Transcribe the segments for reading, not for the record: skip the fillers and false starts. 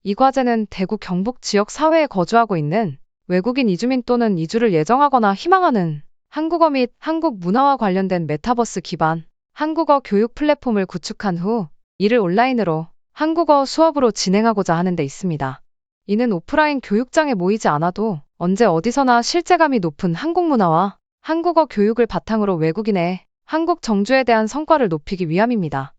이 과제는 대구 경북 지역 사회에 거주하고 있는 외국인 이주민 또는 이주를 예정하거나 희망하는 한국어 및 한국 문화와 관련된 메타버스 기반 한국어 교육 플랫폼을 구축한 후 이를 온라인으로 한국어 수업으로 진행하고자 하는 데 있습니다. 이는 오프라인 교육장에 모이지 않아도 언제 어디서나 실제감이 높은 한국 문화와 한국어 교육을 바탕으로 외국인의 한국 정주에 대한 성과를 높이기 위함입니다.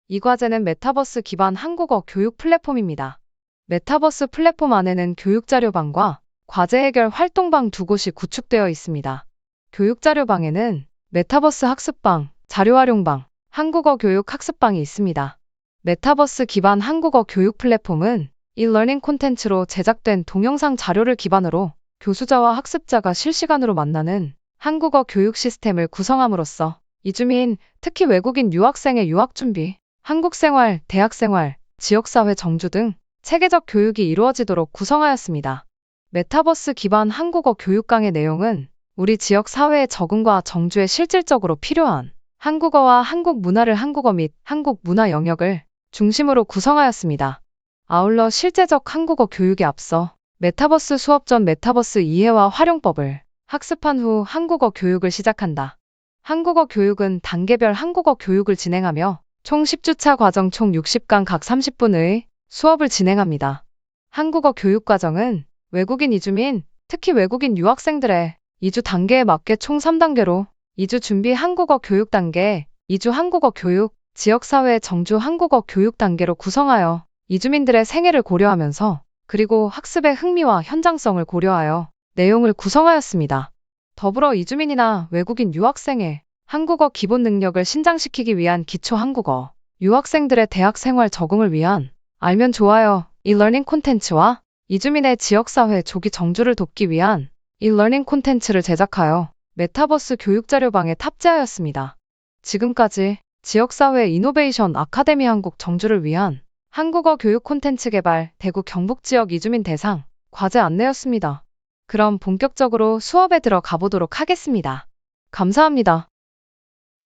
이 과제는 메타버스 기반 한국어 교육 플랫폼입니다. 메타버스 플랫폼 안에는 교육자료방과 과제 해결 활동방 두 곳이 구축되어 있습니다. 교육자료방에는 메타버스 학습방, 자료활용방, 한국어 교육 학습방이 있습니다. 메타버스 기반 한국어 교육 플랫폼은 e-러닝 콘텐츠로 제작된 동영상 자료를 기반으로 교수자와 학습자가 실시간으로 만나는 한국어 교육 시스템을 구성함으로써 이주민, 특히 외국인 유학생의 유학준비, 한국생활, 대학생활, 지역사회 정주 등 체계적 교육이 이루어지도록 구성하였습니다. 메타버스 기반 한국어 교육 강의 내용은 우리 지역 사회의 적응과 정주에 실질적으로 필요한 한국어와 한국 문화를 한국어 및 한국 문화 영역을 중심으로 구성하였습니다. 아울러 실제적 한국어 교육에 앞서 메타버스 수업 전 메타버스 이해와 활용법을 학습한 후 한국어 교육을 시작한다. 한국어 교육은 단계별 한국어 교육을 진행하며 총 10주차 과정 총 60강 각 30분의 수업을 진행합니다. 한국어 교육 과정은 외국인 이주민, 특히 외국인 유학생들의 이주 단계에 맞게 총 3단계로 이주 준비 한국어 교육 단계, 이주 한국어 교육, 지역사회 정주 한국어 교육 단계로 구성하여 이주민들의 생애를 고려하면서 그리고 학습의 흥미와 현장성을 고려하여 내용을 구성하였습니다. 더불어 이주민이나 외국인 유학생의 한국어 기본 능력을 신장시키기 위한 기초 한국어, 유학생들의 대학 생활 적응을 위한 알면 좋아요 e-러닝 콘텐츠와 이주민의 지역사회 조기 정주를 돕기 위한 e-러닝 콘텐츠를 제작하여 메타버스 교육자료방에 탑재하였습니다. 지금까지 지역사회 이노베이션 아카데미 한국 정주를 위한 한국어 교육 콘텐츠 개발 대구 경북 지역 이주민 대상 과제 안내였습니다. 그럼 본격적으로 수업에 들어가 보도록 하겠습니다. 감사합니다.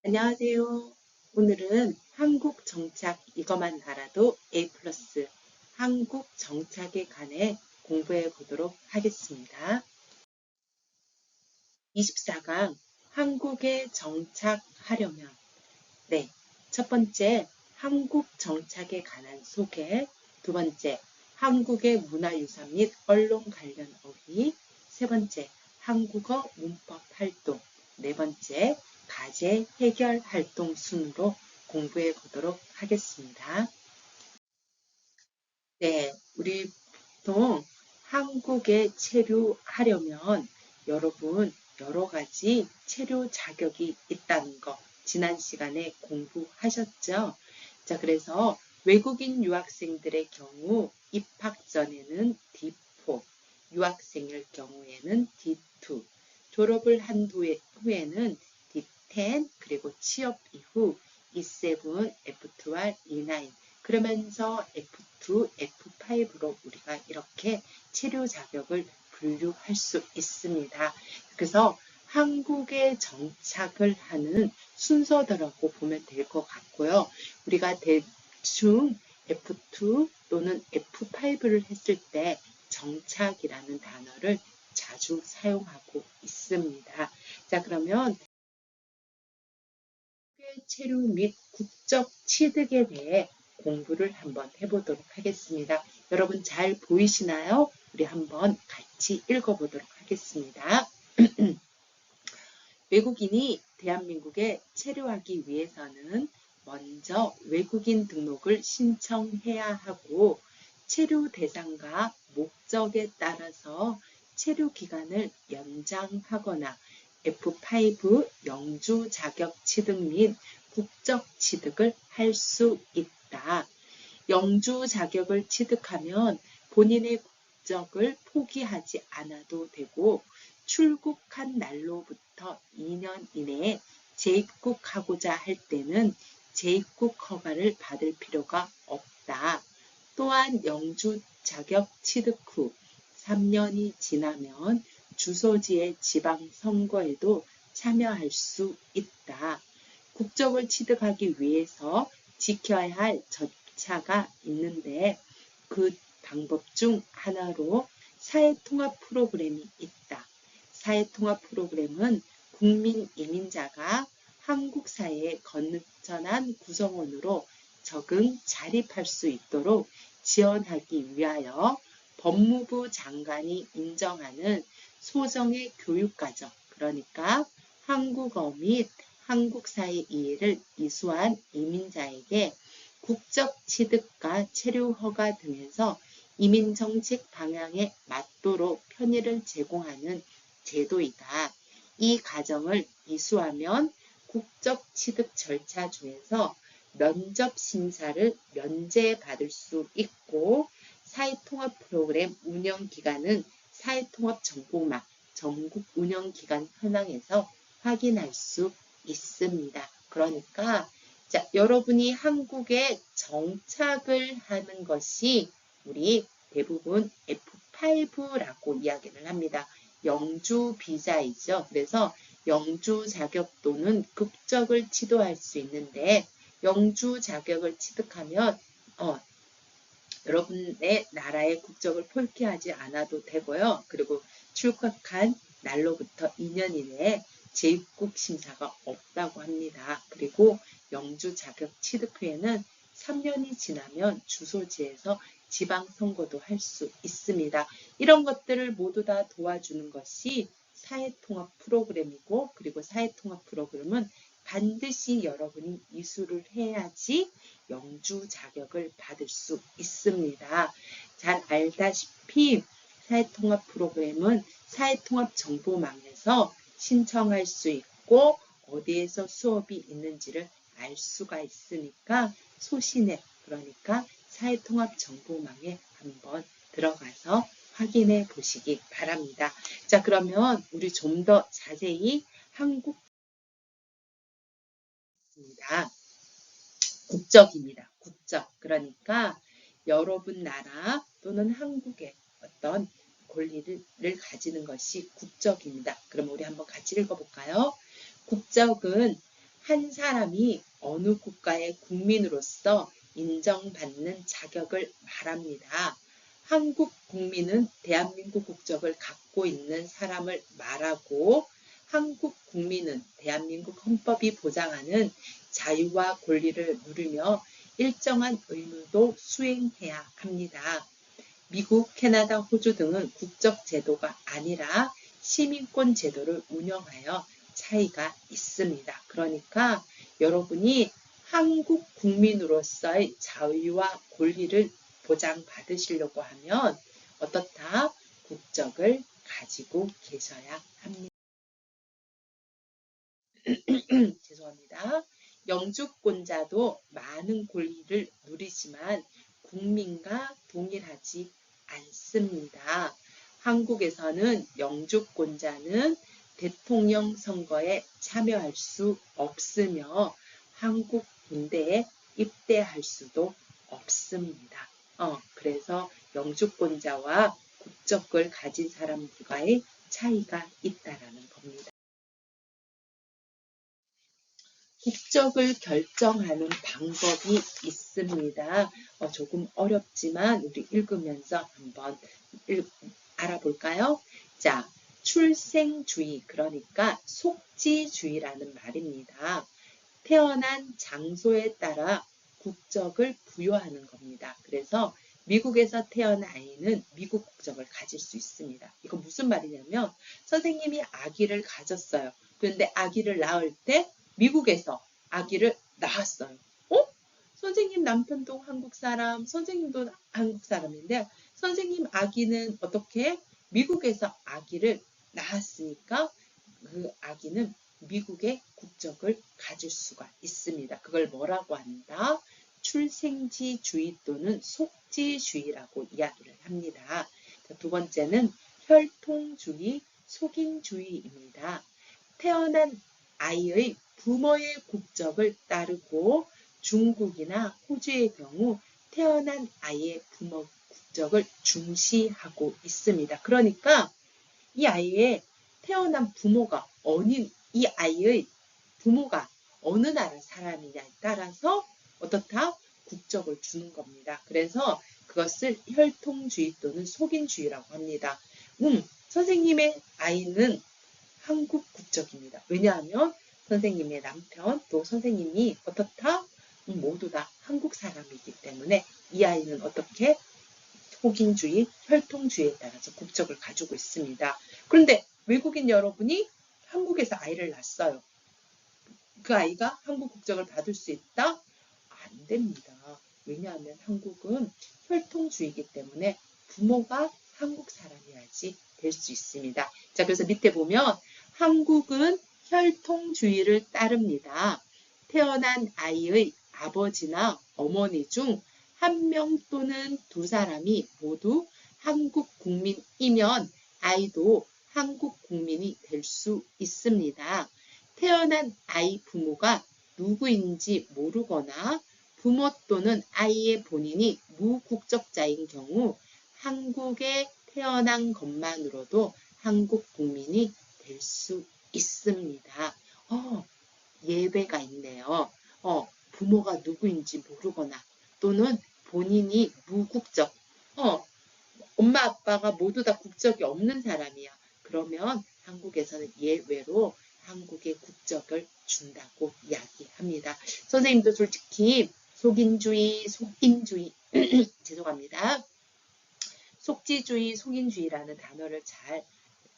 안녕하세요. 오늘은 한국 정착 이것만 알아도 A+, 한국 정착에 관해 공부해 보도록 하겠습니다. 24강 한국에 정착하려면 첫 번째 한국 정착에 관한 소개, 두 번째 한국의 문화유산 및 언론 관련 어휘, 세 번째 한국어 문법 활동, 네 번째 과제 해결 활동 순으로 공부해 보도록 하겠습니다. 우리 보통 한국에 체류하려면 여러분 여러 가지 체류 자격이 있다는 거 지난 시간에 공부하셨죠? 자, 그래서 외국인 유학생들의 경우 입학 전에는 D4, 유학생일 경우에는 D2, 졸업을 한 후에는 D10, 그리고 취업 이후 E7, F2와 E9, 그러면서 F2, F5로 우리가 이렇게 체류 자격을 분류할 수 있습니다. 그래서 한국에 정착을 하는 순서대라고 보면 될 것 같고요. 우리가 대충 F2 또는 F5를 했을 때 정착이라는 단어를 자주 사용하고 있습니다. 자, 그러면 체류 및 국적 취득에 대해 공부를 한번 해보도록 하겠습니다. 여러분 잘 보이시나요? 우리 한번 같이 읽어보도록 하겠습니다. 외국인이 대한민국에 체류하기 위해서는 먼저 외국인 등록을 신청해야 하고 체류 대상과 목적에 따라서 체류 기간을 연장하거나 F5 영주 자격 취득 및 국적 취득을 할 수 있다. 영주 자격을 취득하면 본인의 국적을 포기하지 않아도 되고 출국한 날로부터 2년 이내에 재입국하고자 할 때는 재입국 허가를 받을 필요가 없다. 또한 영주 자격 취득 후 3년이 지나면 주소지의 지방선거에도 참여할 수 있다. 국적을 취득하기 위해서 지켜야 할 절차가 있는데 그 방법 중 하나로 사회통합 프로그램이 있다. 사회통합 프로그램은 국민 이민자가 한국 사회의 건전한 구성원으로 적응, 자립할 수 있도록 지원하기 위하여 법무부 장관이 인정하는 소정의 교육과정, 그러니까 한국어 및 한국 사회 이해를 이수한 이민자에게 국적 취득과 체류 허가 등에서 이민정책 방향에 맞도록 편의를 제공하는 제도이다. 이 과정을 이수하면 국적 취득 절차 중에서 면접 심사를 면제받을 수 있고 사회통합 프로그램 운영 기간은 사회통합 정보망 전국 운영 기간 현황에서 확인할 수 있습니다. 그러니까 자, 여러분이 한국에 정착을 하는 것이 우리 대부분 F5라고 이야기를 합니다. 영주 비자이죠. 그래서 영주 자격 또는 국적을 취득할 수 있는데 영주 자격을 취득하면 여러분의 나라의 국적을 포기하지 않아도 되고요. 그리고 출국한 날로부터 2년 이내에 재입국 심사가 없다고 합니다. 그리고 영주 자격 취득 후에는 3년이 지나면 주소지에서 지방선거도 할 수 있습니다. 이런 것들을 모두 다 도와주는 것이 사회통합 프로그램이고 그리고 사회통합 프로그램은 반드시 여러분이 이수를 해야지 영주 자격을 받을 수 있습니다. 잘 알다시피 사회통합 프로그램은 사회통합 정보망에서 신청할 수 있고 어디에서 수업이 있는지를 알 수가 있으니까 소시net 그러니까 사회통합 정보망에 한번 들어가서 확인해 보시기 바랍니다. 자, 그러면 우리 좀 더 자세히 한국 국적입니다. 국적. 그러니까 여러분 나라 또는 한국의 어떤 권리를 가지는 것이 국적입니다. 그럼 우리 한번 같이 읽어볼까요? 국적은 한 사람이 어느 국가의 국민으로서 인정받는 자격을 말합니다. 한국 국민은 대한민국 국적을 갖고 있는 사람을 말하고 한국 국민은 대한민국 헌법이 보장하는 자유와 권리를 누리며 일정한 의무도 수행해야 합니다. 미국, 캐나다, 호주 등은 국적 제도가 아니라 시민권 제도를 운영하여 차이가 있습니다. 그러니까 여러분이 한국 국민으로서의 자유와 권리를 보장받으시려고 하면 어떻다? 국적을 가지고 계셔야 합니다. 죄송합니다. 영주권자도 많은 권리를 누리지만 국민과 동일하지 않습니다. 한국에서는 영주권자는 대통령 선거에 참여할 수 없으며 한국 군대에 입대할 수도 없습니다. 그래서 영주권자와 국적을 가진 사람들과의 차이가 있다라는 겁니다. 국적을 결정하는 방법이 있습니다. 조금 어렵지만 우리 읽으면서 한번 알아볼까요? 자, 출생주의, 그러니까 속지주의라는 말입니다. 태어난 장소에 따라 국적을 부여하는 겁니다. 그래서 미국에서 태어난 아이는 미국 국적을 가질 수 있습니다. 이거 무슨 말이냐면 선생님이 아기를 가졌어요. 그런데 아기를 낳을 때 미국에서 아기를 낳았어요. 선생님 남편도 한국 사람, 선생님도 한국 사람인데 선생님 아기는 어떻게 미국에서 아기를 낳았으니까 그 아기는 미국의 국적을 가질 수가 있습니다. 그걸 뭐라고 한다? 출생지주의 또는 속지주의라고 이야기를 합니다. 두 번째는 혈통주의, 속인주의입니다. 태어난 아이의 부모의 국적을 따르고 중국이나 호주의 경우 태어난 아이의 부모 국적을 중시하고 있습니다. 그러니까 이 아이의 태어난 부모가 이 아이의 부모가 어느 나라 사람이냐에 따라서 어떻다? 국적을 주는 겁니다. 그래서 그것을 혈통주의 또는 속인주의라고 합니다. 선생님의 아이는 한국 국적입니다. 왜냐하면 선생님의 남편 또 선생님이 어떻다? 모두 다 한국 사람이기 때문에 이 아이는 어떻게? 속인주의, 혈통주의에 따라서 국적을 가지고 있습니다. 그런데 외국인 여러분이 한국에서 아이를 낳았어요. 그 아이가 한국 국적을 받을 수 있다? 안 됩니다. 왜냐하면 한국은 혈통주의이기 때문에 부모가 한국 사람이어야지 될 수 있습니다. 자, 그래서 밑에 보면 한국은 혈통주의를 따릅니다. 태어난 아이의 아버지나 어머니 중 한 명 또는 두 사람이 모두 한국 국민이면 아이도 한국 국민이 될 수 있습니다. 태어난 아이 부모가 누구인지 모르거나 부모 또는 아이의 본인이 무국적자인 경우 한국에 태어난 것만으로도 한국 국민이 될 수 있습니다. 예외가 있네요. 부모가 누구인지 모르거나 또는 본인이 무국적, 엄마 아빠가 모두 다 국적이 없는 사람이야. 그러면 한국에서는 예외로 한국의 국적을 준다고 이야기합니다. 선생님도 솔직히 속인주의, 속인주의, 죄송합니다. 속지주의, 속인주의라는 단어를 잘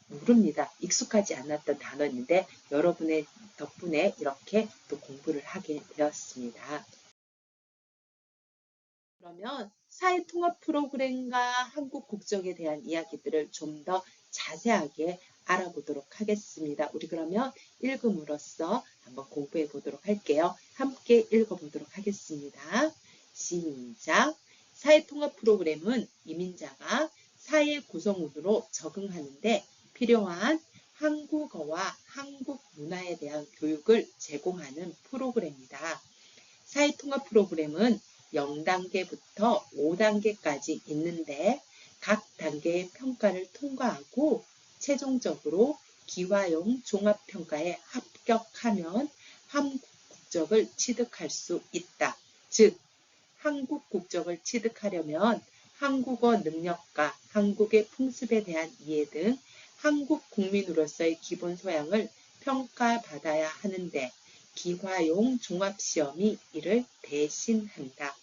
모릅니다. 익숙하지 않았던 단어인데 여러분의 덕분에 이렇게 또 공부를 하게 되었습니다. 그러면 사회통합 프로그램과 한국 국적에 대한 이야기들을 좀 더 자세하게 알아보도록 하겠습니다. 우리 그러면 읽음으로써 한번 공부해 보도록 할게요. 함께 읽어보도록 하겠습니다. 시작! 사회통합 프로그램은 이민자가 사회 구성원으로 적응하는데 필요한 한국어와 한국 문화에 대한 교육을 제공하는 프로그램입니다. 사회통합 프로그램은 0단계부터 5단계까지 있는데 각 단계의 평가를 통과하고 최종적으로 기화용 종합평가에 합격하면 한국 국적을 취득할 수 있다. 즉, 한국 국적을 취득하려면 한국어 능력과 한국의 풍습에 대한 이해 등 한국 국민으로서의 기본 소양을 평가받아야 하는데 기화용 종합시험이 이를 대신한다.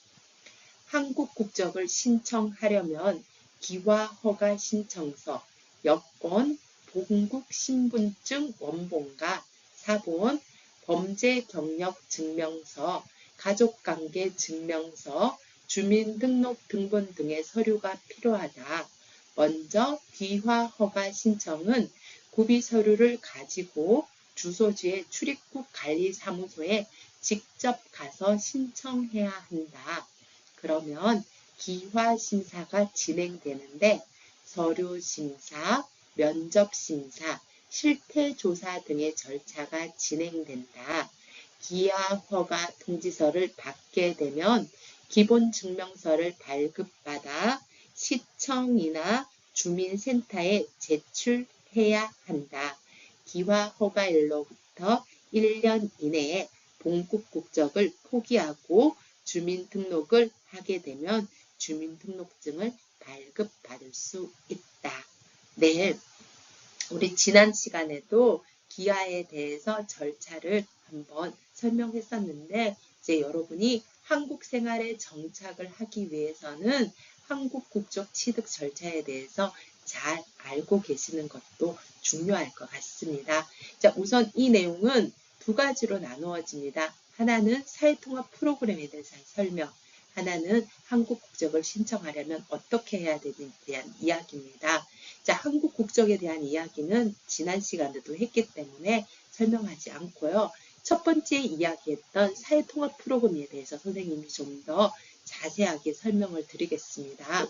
한국 국적을 신청하려면 기화허가 신청서, 여권, 본국신분증 원본과 사본, 범죄경력증명서, 가족관계증명서, 주민등록 등본 등의 서류가 필요하다. 먼저 기화허가 신청은 구비서류를 가지고 주소지의 출입국 관리사무소에 직접 가서 신청해야 한다. 그러면 기화심사가 진행되는데 서류심사, 면접심사, 실태조사 등의 절차가 진행된다. 기화허가 통지서를 받게 되면 기본증명서를 발급받아 시청이나 주민센터에 제출해야 한다. 기화허가일로부터 1년 이내에 본국 국적을 포기하고 주민등록을 하게 되면 주민등록증을 발급받을 수 있다. 네, 우리 지난 시간에도 기화에 대해서 절차를 한번 설명했었는데 이제 여러분이 한국 생활에 정착을 하기 위해서는 한국 국적 취득 절차에 대해서 잘 알고 계시는 것도 중요할 것 같습니다. 자, 우선 이 내용은 두 가지로 나누어집니다. 하나는 사회통합 프로그램에 대해서 설명, 하나는 한국 국적을 신청하려면 어떻게 해야 되는지에 대한 이야기입니다. 자, 한국 국적에 대한 이야기는 지난 시간에도 했기 때문에 설명하지 않고요. 첫 번째 이야기했던 사회통합 프로그램에 대해서 선생님이 좀 더 자세하게 설명을 드리겠습니다.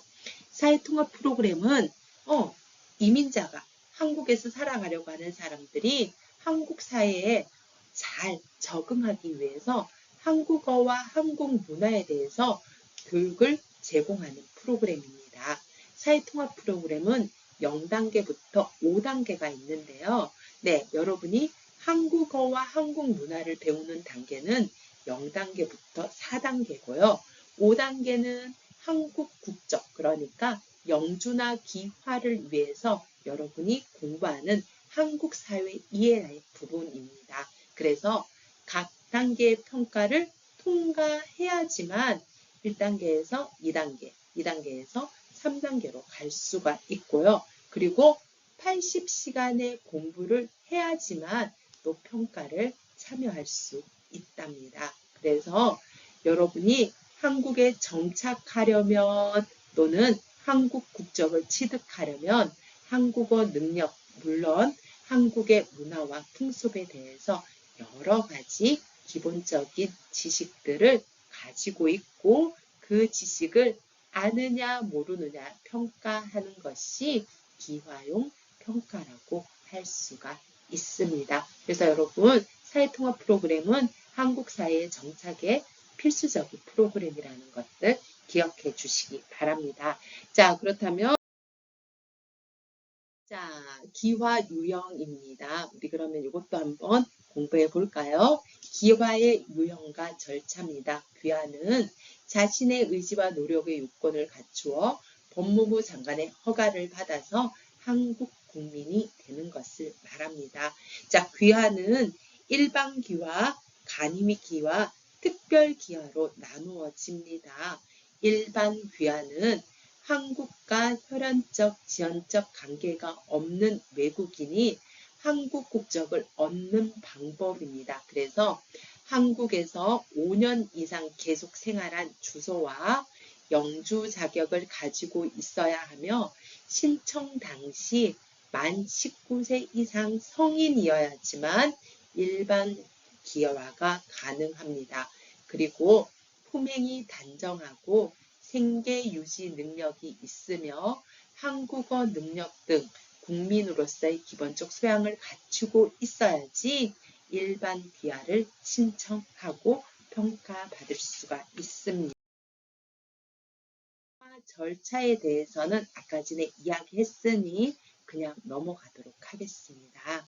사회통합 프로그램은 이민자가 한국에서 살아가려고 하는 사람들이 한국 사회에 잘 적응하기 위해서 한국어와 한국 문화에 대해서 교육을 제공하는 프로그램입니다. 사회통합 프로그램은 0단계부터 5단계가 있는데요. 네, 여러분이 한국어와 한국 문화를 배우는 단계는 0단계부터 4단계고요. 5단계는 한국 국적, 그러니까 영주나 기화를 위해서 여러분이 공부하는 한국 사회 이해의 부분입니다. 그래서 각 단계의 평가를 통과해야지만 1단계에서 2단계, 2단계에서 3단계로 갈 수가 있고요. 그리고 80시간의 공부를 해야지만 또 평가를 참여할 수 있답니다. 그래서 여러분이 한국에 정착하려면 또는 한국 국적을 취득하려면 한국어 능력, 물론 한국의 문화와 풍습에 대해서 여러 가지 기본적인 지식들을 가지고 있고 그 지식을 아느냐 모르느냐 평가하는 것이 기화용 평가라고 할 수가 있습니다. 그래서 여러분 사회통합 프로그램은 한국 사회의 정착에 필수적인 프로그램이라는 것들 기억해 주시기 바랍니다. 자, 그렇다면 기화 유형입니다. 우리 그러면 이것도 한번 공부해 볼까요? 기화의 유형과 절차입니다. 귀화는 자신의 의지와 노력의 요건을 갖추어 법무부 장관의 허가를 받아서 한국 국민이 되는 것을 말합니다. 자, 귀화는 일반 귀화, 간이미 귀화, 특별 귀화로 나누어집니다. 일반 귀화는 한국과 혈연적, 지연적 관계가 없는 외국인이 한국 국적을 얻는 방법입니다. 그래서 한국에서 5년 이상 계속 생활한 주소와 영주 자격을 가지고 있어야 하며 신청 당시 만 19세 이상 성인이어야지만 일반 기여화가 가능합니다. 그리고 품행이 단정하고 생계 유지 능력이 있으며 한국어 능력 등 국민으로서의 기본적 소양을 갖추고 있어야지 일반 귀화를 신청하고 평가받을 수가 있습니다. 절차에 대해서는 아까 전에 이야기했으니 그냥 넘어가도록 하겠습니다.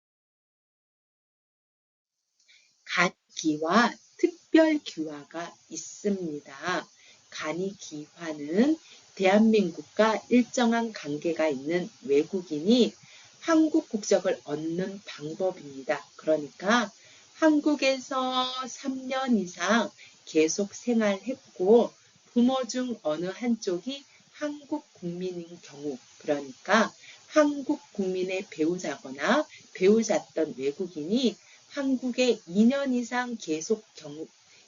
간기와 특별기화가 있습니다. 간이기화는 대한민국과 일정한 관계가 있는 외국인이 한국 국적을 얻는 방법입니다. 그러니까 한국에서 3년 이상 계속 생활했고 부모 중 어느 한쪽이 한국 국민인 경우, 그러니까 한국 국민의 배우자거나 배우자던 외국인이 한국에 2년 이상 계속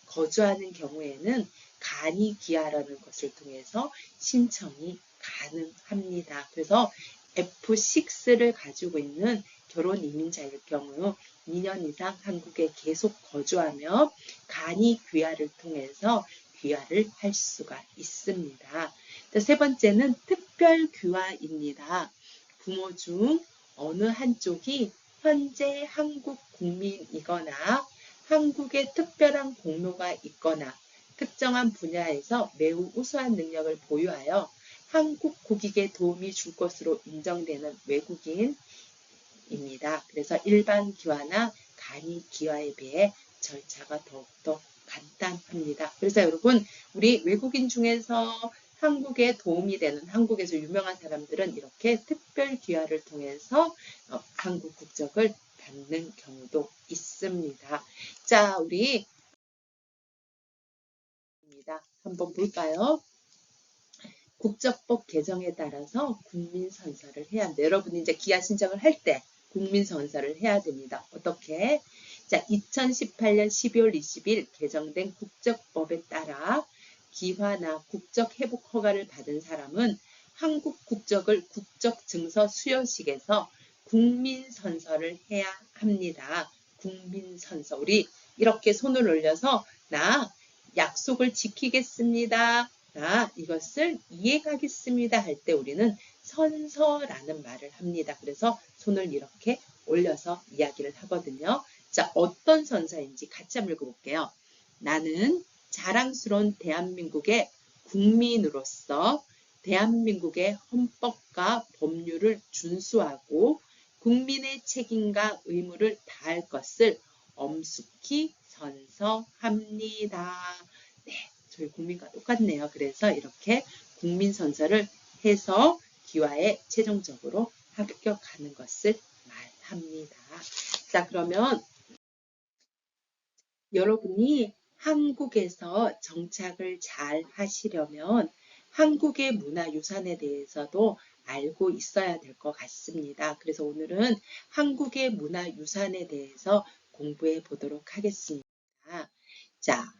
거주하는 경우에는 간이기화라는 것을 통해서 신청이 가능합니다. 그래서 F6를 가지고 있는 결혼 이민자일 경우 2년 이상 한국에 계속 거주하며 간이귀화를 통해서 귀화를 할 수가 있습니다. 세 번째는 특별귀화입니다. 부모 중 어느 한쪽이 현재 한국 국민이거나 한국에 특별한 공로가 있거나 특정한 분야에서 매우 우수한 능력을 보유하여 한국 국익에 도움이 줄 것으로 인정되는 외국인입니다. 그래서 일반 기화나 간이 기화에 비해 절차가 더욱더 간단합니다. 그래서 여러분 우리 외국인 중에서 한국에 도움이 되는 한국에서 유명한 사람들은 이렇게 특별 귀화를 통해서 한국 국적을 받는 경우도 있습니다. 자, 우리 한번 볼까요? 국적법 개정에 따라서 국민선서를 해야 합니다. 여러분이 이제 기아 신청을 할 때 국민선서를 해야 됩니다. 어떻게? 자, 2018년 12월 20일 개정된 국적법에 따라 기화나 국적 회복 허가를 받은 사람은 한국 국적을 국적증서 수여식에서 국민선서를 해야 합니다. 국민선서. 우리 이렇게 손을 올려서 나 약속을 지키겠습니다. 이것을 이해가겠습니다 할 때 우리는 선서라는 말을 합니다. 그래서 손을 이렇게 올려서 이야기를 하거든요. 자, 어떤 선서인지 같이 한번 읽어볼게요. 나는 자랑스러운 대한민국의 국민으로서 대한민국의 헌법과 법률을 준수하고 국민의 책임과 의무를 다할 것을 엄숙히 선서합니다. 네, 저희 국민과 똑같네요. 그래서 이렇게 국민선서를 해서 기와에 최종적으로 합격하는 것을 말합니다. 자, 그러면 여러분이 한국에서 정착을 잘 하시려면 한국의 문화유산에 대해서도 알고 있어야 될 것 같습니다. 그래서 오늘은 한국의 문화유산에 대해서 공부해 보도록 하겠습니다. 자,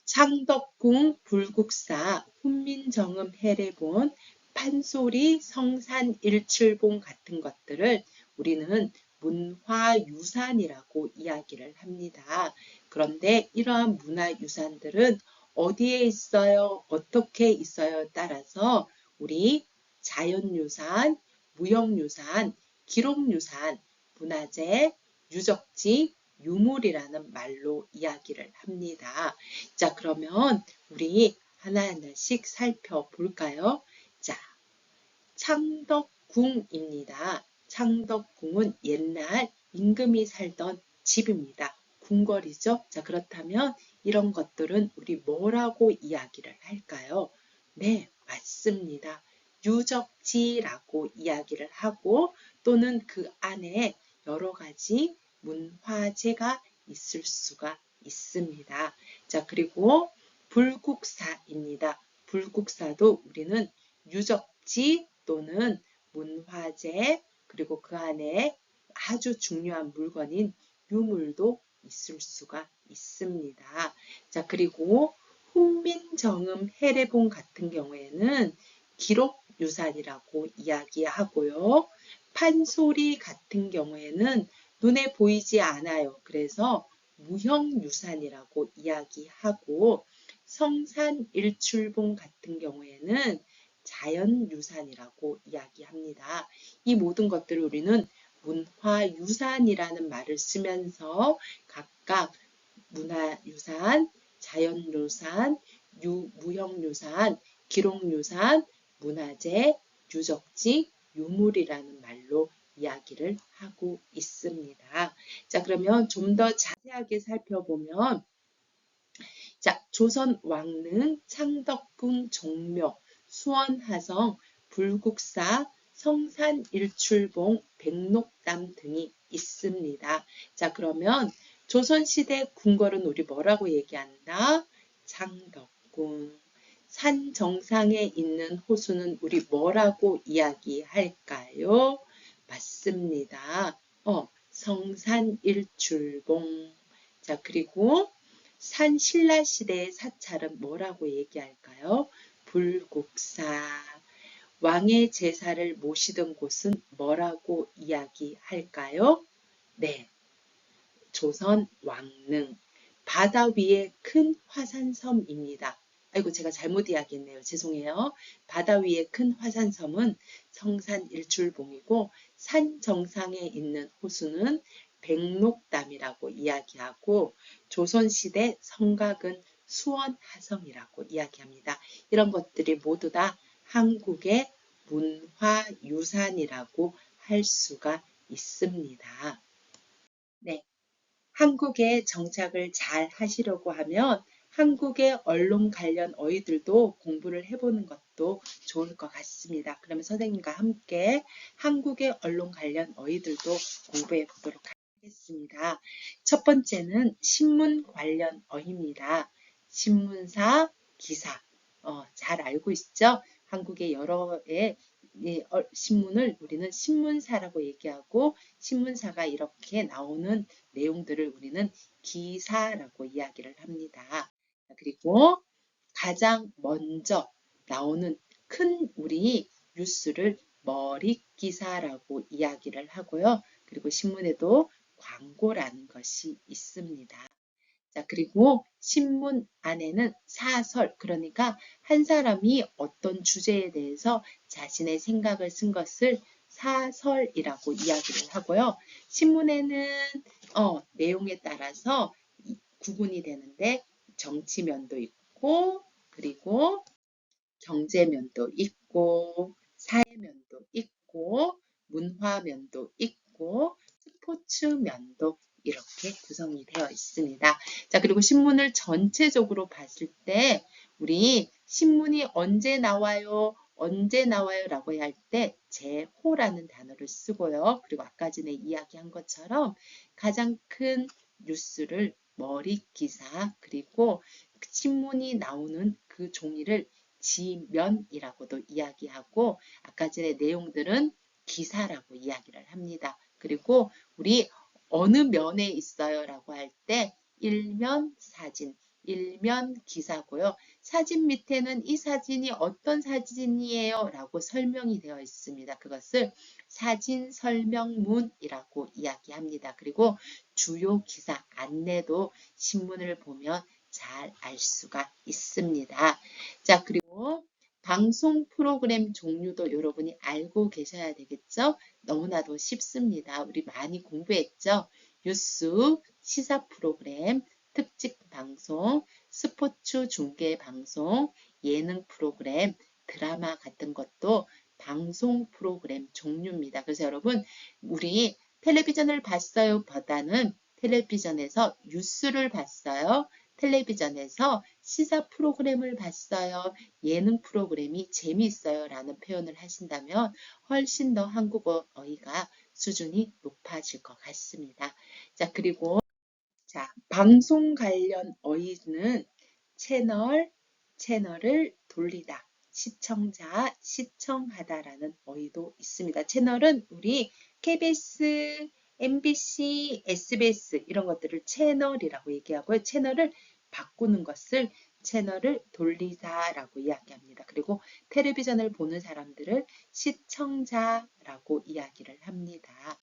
창덕궁, 불국사, 훈민정음, 해례본, 판소리, 성산, 일출봉 같은 것들을 우리는 문화유산이라고 이야기를 합니다. 그런데 이러한 문화유산들은 어디에 있어요? 어떻게 있어요? 따라서 우리 자연유산, 무형유산, 기록유산, 문화재, 유적지, 유물이라는 말로 이야기를 합니다. 자, 그러면 우리 하나하나씩 살펴볼까요? 자, 창덕궁입니다. 창덕궁은 옛날 임금이 살던 집입니다. 궁궐이죠. 자, 그렇다면 이런 것들은 우리 뭐라고 이야기를 할까요? 네, 맞습니다. 유적지라고 이야기를 하고 또는 그 안에 여러 가지 문화재가 있을 수가 있습니다. 자, 그리고 불국사입니다. 불국사도 우리는 유적지 또는 문화재 그리고 그 안에 아주 중요한 물건인 유물도 있을 수가 있습니다. 자, 그리고 훈민정음, 해례본 같은 경우에는 기록유산이라고 이야기하고요. 판소리 같은 경우에는 눈에 보이지 않아요. 그래서 무형유산이라고 이야기하고 성산 일출봉 같은 경우에는 자연유산이라고 이야기합니다. 이 모든 것들을 우리는 문화유산이라는 말을 쓰면서 각각 문화유산, 자연유산, 무형유산, 기록유산, 문화재, 유적지, 유물이라는 말로 이야기를 하고 있습니다. 자, 그러면 좀 더 자세하게 살펴보면 자, 조선 왕릉, 창덕궁, 종묘, 수원화성, 불국사, 성산 일출봉, 백록담 등이 있습니다. 자, 그러면 조선시대 궁궐은 우리 뭐라고 얘기한다? 창덕궁. 산 정상에 있는 호수는 우리 뭐라고 이야기할까요? 맞습니다. 성산 일출봉. 자, 그리고 산 신라시대의 사찰은 뭐라고 얘기할까요? 불국사. 왕의 제사를 모시던 곳은 뭐라고 이야기할까요? 네, 조선 왕릉. 바다 위에 큰 화산섬입니다. 아이고, 제가 잘못 이야기했네요. 죄송해요. 바다 위에 큰 화산섬은 성산 일출봉이고 산 정상에 있는 호수는 백록담이라고 이야기하고 조선시대 성곽은 수원하성이라고 이야기합니다. 이런 것들이 모두 다 한국의 문화유산이라고 할 수가 있습니다. 네. 한국에 정착을 잘 하시려고 하면 한국의 언론 관련 어휘들도 공부를 해보는 것도 좋을 것 같습니다. 그러면 선생님과 함께 한국의 언론 관련 어휘들도 공부해 보도록 하겠습니다. 첫 번째는 신문 관련 어휘입니다. 신문사, 기사. 잘 알고 있죠? 한국의 여러의 신문을 우리는 신문사라고 얘기하고 신문사가 이렇게 나오는 내용들을 우리는 기사라고 이야기를 합니다. 그리고 가장 먼저 나오는 큰 우리 뉴스를 머릿기사라고 이야기를 하고요. 그리고 신문에도 광고라는 것이 있습니다. 자, 그리고 신문 안에는 사설, 그러니까 한 사람이 어떤 주제에 대해서 자신의 생각을 쓴 것을 사설이라고 이야기를 하고요. 신문에는 내용에 따라서 구분이 되는데 정치면도 있고 그리고 경제면도 있고 사회면도 있고 문화면도 있고 스포츠면도 이렇게 구성이 되어 있습니다. 자, 그리고 신문을 전체적으로 봤을 때 우리 신문이 신문이 언제 나와요? 언제 나와요? 라고 할 때 제호라는 단어를 쓰고요. 그리고 아까 전에 이야기한 것처럼 가장 큰 뉴스를 머리 기사 그리고 신문이 나오는 그 종이를 지면이라고도 이야기하고 아까 전에 내용들은 기사라고 이야기를 합니다. 그리고 우리 어느 면에 있어요? 라고 할 때 일면 사진, 일면 기사고요. 사진 밑에는 이 사진이 어떤 사진이에요? 라고 설명이 되어 있습니다. 그것을 사진 설명문이라고 이야기합니다. 그리고 주요 기사 안내도 신문을 보면 잘 알 수가 있습니다. 자, 그리고 방송 프로그램 종류도 여러분이 알고 계셔야 되겠죠? 너무나도 쉽습니다. 우리 많이 공부했죠? 뉴스, 시사 프로그램, 특집 방송, 스포츠 중계 방송, 예능 프로그램, 드라마 같은 것도 방송 프로그램 종류입니다. 그래서 여러분, 우리 텔레비전을 봤어요 보다는 텔레비전에서 뉴스를 봤어요. 텔레비전에서 시사 프로그램을 봤어요. 예능 프로그램이 재미있어요. 라는 표현을 하신다면 훨씬 더 한국어 어휘가 수준이 높아질 것 같습니다. 자, 그리고 자, 방송 관련 어휘는 채널을 돌리다, 시청자, 시청하다라는 어휘도 있습니다. 채널은 우리 KBS, MBC, SBS 이런 것들을 채널이라고 얘기하고요. 채널을 바꾸는 것을 채널을 돌리다라고 이야기합니다. 그리고 텔레비전을 보는 사람들을 시청자라고 이야기를 합니다.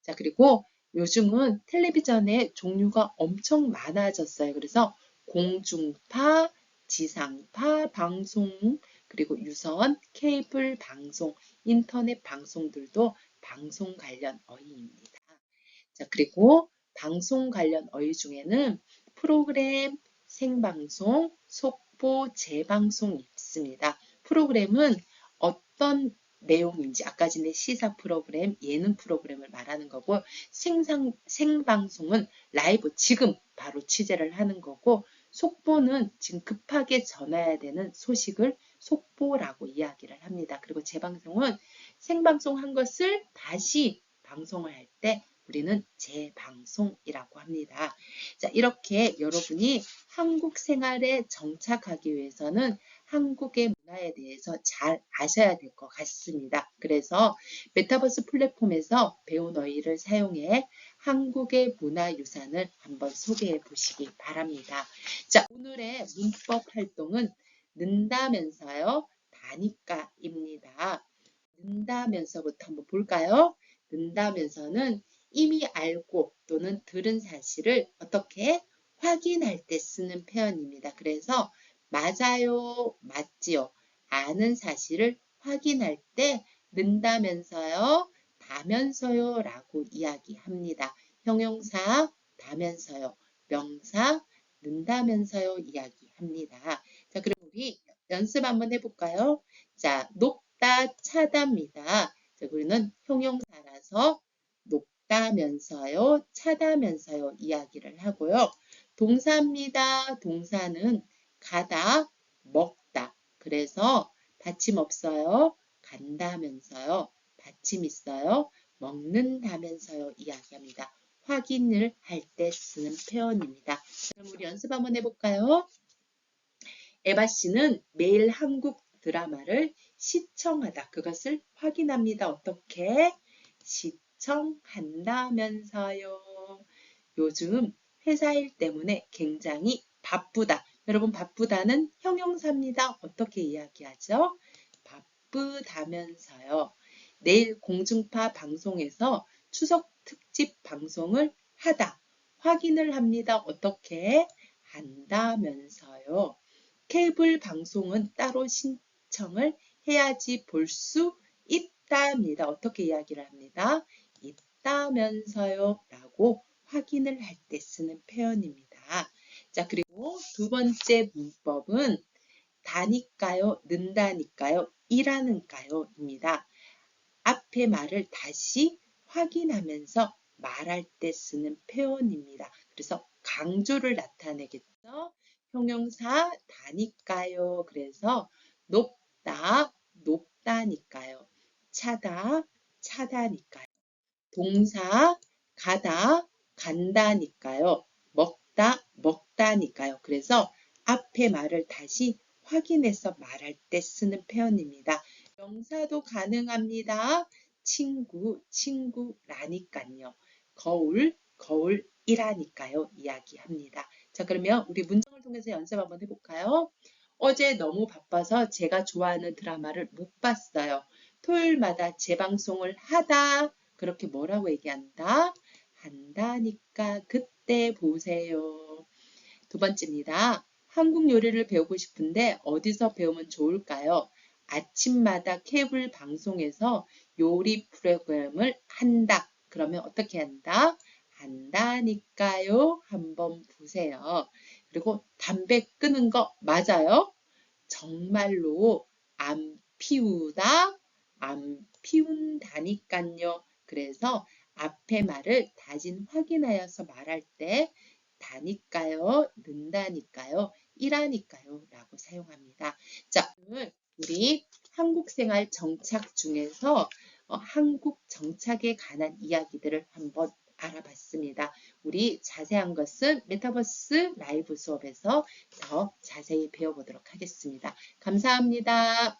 자, 그리고 요즘은 텔레비전의 종류가 엄청 많아졌어요. 그래서 공중파, 지상파 방송, 그리고 유선, 케이블 방송, 인터넷 방송들도 방송 관련 어휘입니다. 자, 그리고 방송 관련 어휘 중에는 프로그램, 생방송, 속보, 재방송이 있습니다. 프로그램은 어떤 내용인지 아까 전에 시사 프로그램, 예능 프로그램을 말하는 거고 생방송은 라이브 지금 바로 취재를 하는 거고 속보는 지금 급하게 전해야 되는 소식을 속보라고 이야기를 합니다. 그리고 재방송은 생방송한 것을 다시 방송을 할 때 우리는 재방송이라고 합니다. 자, 이렇게 여러분이 한국 생활에 정착하기 위해서는 한국의 문화에 대해서 잘 아셔야 될 것 같습니다. 그래서 메타버스 플랫폼에서 배운 어휘를 사용해 한국의 문화유산을 한번 소개해 보시기 바랍니다. 자, 오늘의 문법 활동은 는다면서요, 다니까입니다. 는다면서부터 한번 볼까요? 는다면서는 이미 알고 또는 들은 사실을 어떻게 확인할 때 쓰는 표현입니다. 그래서 맞아요, 맞지요. 아는 사실을 확인할 때 는다면서요, 다면서요 라고 이야기합니다. 형용사 다면서요, 명사 는다면서요 이야기합니다. 자, 그럼 우리 연습 한번 해볼까요? 자, 높다, 차다입니다. 자, 우리는 형용사라서 높다면서요, 차다면서요 이야기를 하고요. 동사입니다. 동사는 가다, 먹다. 그래서 받침 없어요. 간다면서요. 받침 있어요. 먹는다면서요 이야기합니다. 확인을 할 때 쓰는 표현입니다. 그럼 우리 연습 한번 해볼까요? 에바 씨는 매일 한국 드라마를 시청하다. 그것을 확인합니다. 어떻게? 시청한다면서요. 요즘 회사 일 때문에 굉장히 바쁘다. 여러분 바쁘다는 형용사입니다. 어떻게 이야기하죠? 바쁘다면서요. 내일 공중파 방송에서 추석 특집 방송을 하다. 확인을 합니다. 어떻게? 한다면서요. 케이블 방송은 따로 신청을 해야지 볼 수 있답니다. 어떻게 이야기를 합니다? 있다면서요 라고 확인을 할 때 쓰는 표현입니다. 자, 그리고 두 번째 문법은 다니까요, 는다니까요, 이라는가요 입니다. 앞에 말을 다시 확인하면서 말할 때 쓰는 표현입니다. 그래서 강조를 나타내겠죠. 형용사 다니까요. 그래서 높다, 높다니까요. 차다, 차다니까요. 동사 가다, 간다니까요. 먹다, 먹다니까요. 그래서 앞에 말을 다시 확인해서 말할 때 쓰는 표현입니다. 명사도 가능합니다. 친구, 친구라니까요. 거울, 거울이라니까요. 이야기합니다. 자, 그러면 우리 문장을 통해서 연습 한번 해볼까요? 어제 너무 바빠서 제가 좋아하는 드라마를 못 봤어요. 토요일마다 재방송을 하다. 그렇게 뭐라고 얘기한다? 한다니까 그때 보세요. 두 번째입니다. 한국 요리를 배우고 싶은데 어디서 배우면 좋을까요? 아침마다 케이블 방송에서 요리 프로그램을 한다. 그러면 어떻게 한다? 한다니까요. 한번 보세요. 그리고 담배 끊은 거 맞아요? 정말로 안 피우다, 안 피운다니깐요. 그래서 앞에 말을 다진 확인하여서 말할 때 다니까요, 는다니까요, 이라니까요 라고 사용합니다. 자, 오늘 우리 한국생활 정착 중에서 한국 정착에 관한 이야기들을 한번 알아봤습니다. 우리 자세한 것은 메타버스 라이브 수업에서 더 자세히 배워보도록 하겠습니다. 감사합니다.